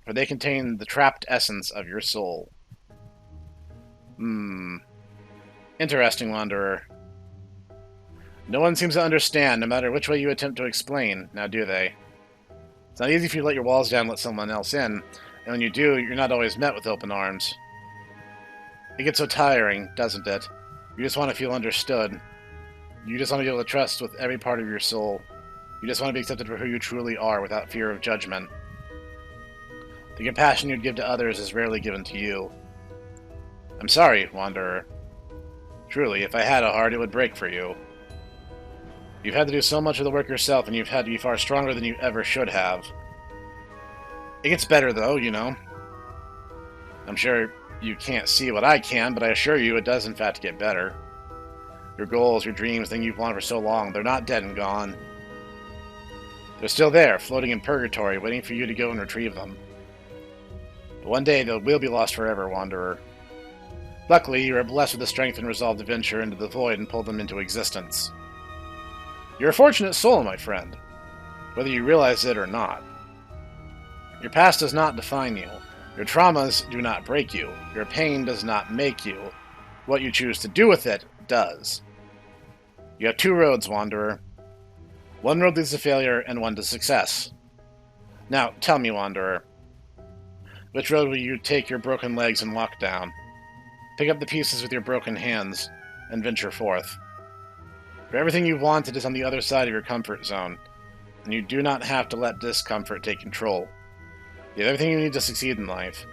for they contain the trapped essence of your soul. Interesting, Wanderer. No one seems to understand, no matter which way you attempt to explain, now do they? It's not easy for you to let your walls down and let someone else in, and when you do, you're not always met with open arms. It gets so tiring, doesn't it? You just want to feel understood. You just want to be able to trust with every part of your soul. You just want to be accepted for who you truly are without fear of judgment. The compassion you'd give to others is rarely given to you. I'm sorry, Wanderer. Truly, if I had a heart, it would break for you. You've had to do so much of the work yourself, and you've had to be far stronger than you ever should have. It gets better, though, you know. I'm sure you can't see what I can, but I assure you it does in fact get better. Your goals, your dreams, things you've wanted for so long, they're not dead and gone. They're still there, floating in purgatory, waiting for you to go and retrieve them. But one day they will be lost forever, Wanderer. Luckily, you are blessed with the strength and resolve to venture into the void and pull them into existence. You're a fortunate soul, my friend, whether you realize it or not. Your past does not define you. Your traumas do not break you. Your pain does not make you. What you choose to do with it does. You have two roads, Wanderer. One road leads to failure and one to success. Now, tell me, Wanderer, which road will you take your broken legs and walk down? Pick up the pieces with your broken hands and venture forth. For everything you've wanted is on the other side of your comfort zone, and you do not have to let discomfort take control. You have everything you need to succeed in life.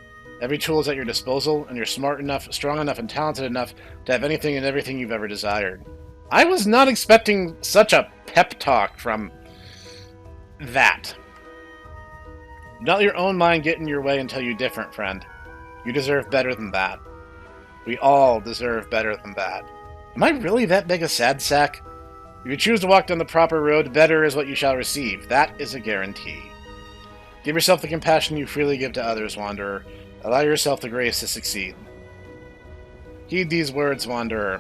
Every tool is at your disposal, and you're smart enough, strong enough, and talented enough to have anything and everything you've ever desired. I was not expecting such a pep talk from that. Don't let your own mind get in your way and tell you different, friend. You deserve better than that. We all deserve better than that. Am I really that big a sad sack? If you choose to walk down the proper road, better is what you shall receive. That is a guarantee. Give yourself the compassion you freely give to others, Wanderer. Allow yourself the grace to succeed. Heed these words, Wanderer.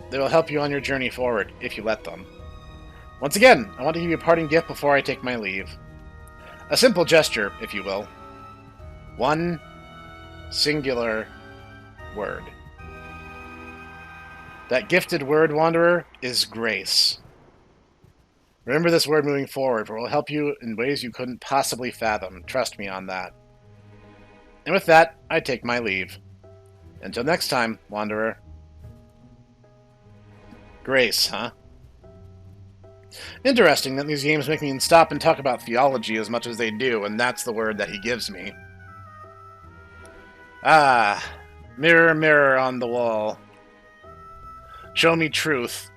They will help you on your journey forward, if you let them. Once again, I want to give you a parting gift before I take my leave. A simple gesture, if you will. One singular word. That gifted word, Wanderer, is grace. Remember this word moving forward, for it will help you in ways you couldn't possibly fathom. Trust me on that. And with that, I take my leave. Until next time, Wanderer. Grace, huh? Interesting that these games make me stop and talk about theology as much as they do, and that's the word that he gives me. Ah, mirror, mirror on the wall. Show me truth.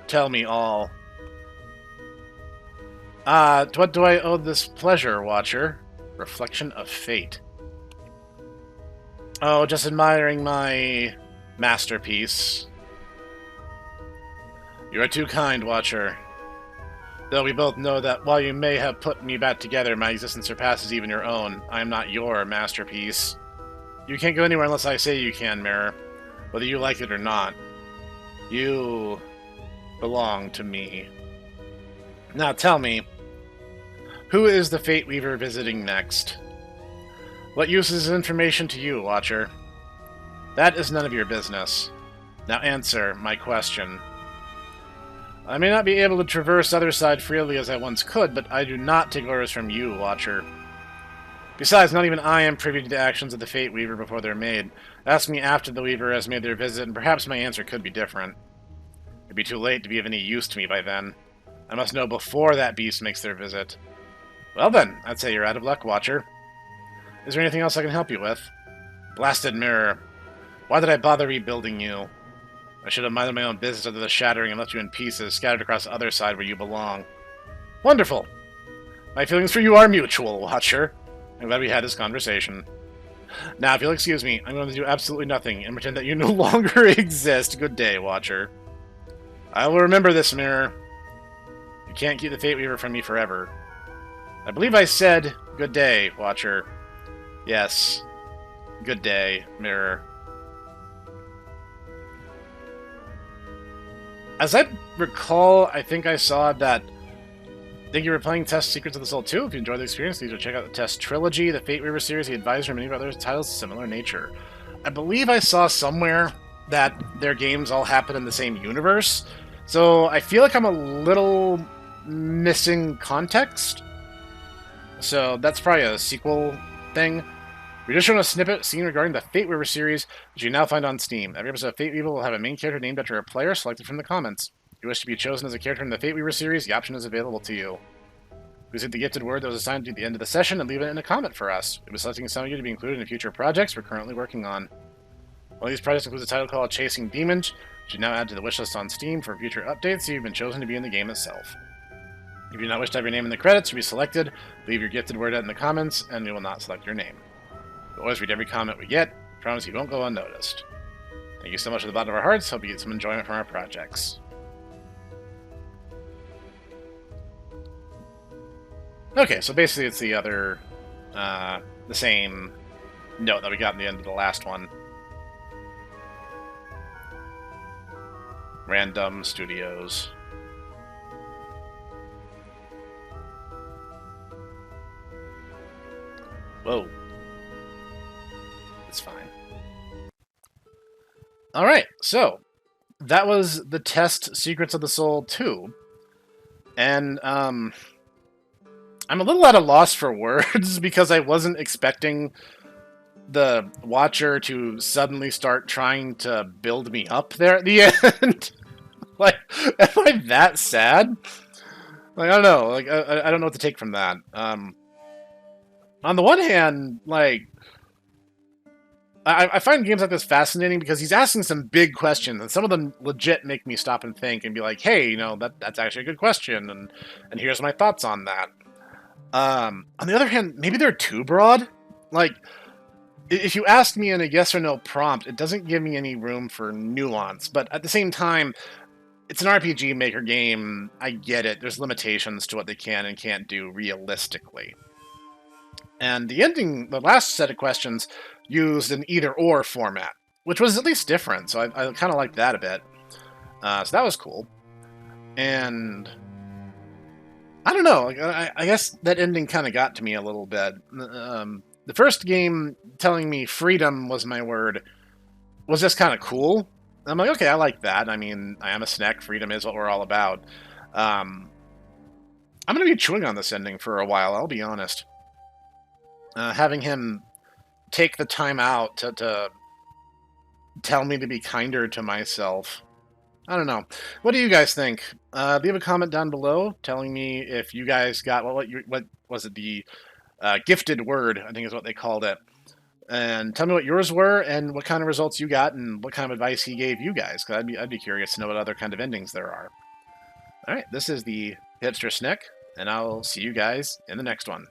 Tell me all. To what do I owe this pleasure, Watcher? Reflection of fate. Oh, just admiring my masterpiece. You are too kind, Watcher. Though we both know that while you may have put me back together, my existence surpasses even your own. I am not your masterpiece. You can't go anywhere unless I say you can, Mirror. Whether you like it or not. You belong to me. Now tell me, who is the Fate Weaver visiting next? What use is information to you, Watcher? That is none of your business. Now answer my question. I may not be able to traverse Otherside freely as I once could, but I do not take orders from you, Watcher. Besides, not even I am privy to the actions of the Fate Weaver before they're made. Ask me after the Weaver has made their visit, and perhaps my answer could be different. It'd be too late to be of any use to me by then. I must know before that beast makes their visit. Well then, I'd say you're out of luck, Watcher. Is there anything else I can help you with? Blasted mirror. Why did I bother rebuilding you? I should have minded my own business after the shattering and left you in pieces, scattered across the other side where you belong. Wonderful! My feelings for you are mutual, Watcher. I'm glad we had this conversation. Now, if you'll excuse me, I'm going to do absolutely nothing and pretend that you no longer exist. Good day, Watcher. I will remember this, Mirror. You can't keep the Fate Weaver from me forever. I believe I said, good day, Watcher. Yes. Good day, Mirror. As I recall, I think I saw that... Thank you for playing Test Secrets of the Soul 2. If you enjoyed the experience, please check out the Test Trilogy, the Fate Weaver series, the Advisor, and many other titles of similar nature. I believe I saw somewhere that their games all happen in the same universe, so I feel like I'm a little missing context. So that's probably a sequel thing. We're just showing a snippet scene regarding the Fate Weaver series, which you now find on Steam. Every episode of Fate Weaver will have a main character named after a player selected from the comments. If you wish to be chosen as a character in the Fate Weaver series, the option is available to you. Please hit the gifted word that was assigned to you at the end of the session and leave it in a comment for us. We'll be selecting some of you to be included in future projects we're currently working on. One of these projects includes a title called Chasing Demons, which you now add to the wishlist on Steam for future updates, so you've been chosen to be in the game itself. If you do not wish to have your name in the credits or be selected, leave your gifted word out in the comments, and we will not select your name. We'll always read every comment we get. Promise you won't go unnoticed. Thank you so much from the bottom of our hearts. Hope you get some enjoyment from our projects. Okay, so basically it's the other, the same note that we got in the end of the last one. Random Studios. Whoa. It's fine. Alright, so that was the Test Secrets of the Soul 2. And, I'm a little at a loss for words because I wasn't expecting the Watcher to suddenly start trying to build me up there at the end. Like, am I that sad? Like, I don't know. Like, I don't know what to take from that. On the one hand, like, I find games like this fascinating because he's asking some big questions, and some of them legit make me stop and think and be like, hey, you know, that's actually a good question, and here's my thoughts on that. On the other hand, maybe they're too broad. Like, if you ask me in a yes or no prompt, it doesn't give me any room for nuance, but at the same time, it's an RPG Maker game. I get it. There's limitations to what they can and can't do realistically. And the last set of questions used an either-or format, which was at least different. So I kind of liked that a bit. So that was cool. And I don't know. I guess that ending kind of got to me a little bit. The first game telling me freedom was my word was just kind of cool. I'm like, okay, I like that. I mean, I am a snack. Freedom is what we're all about. I'm going to be chewing on this ending for a while, I'll be honest. Having him take the time out to tell me to be kinder to myself. I don't know. What do you guys think? Leave a comment down below telling me if you guys got what was it, the gifted word, I think is what they called it. And tell me what yours were and what kind of results you got and what kind of advice he gave you guys, because I'd be curious to know what other kind of endings there are. All right, this is the Hipster Snick, and I'll see you guys in the next one.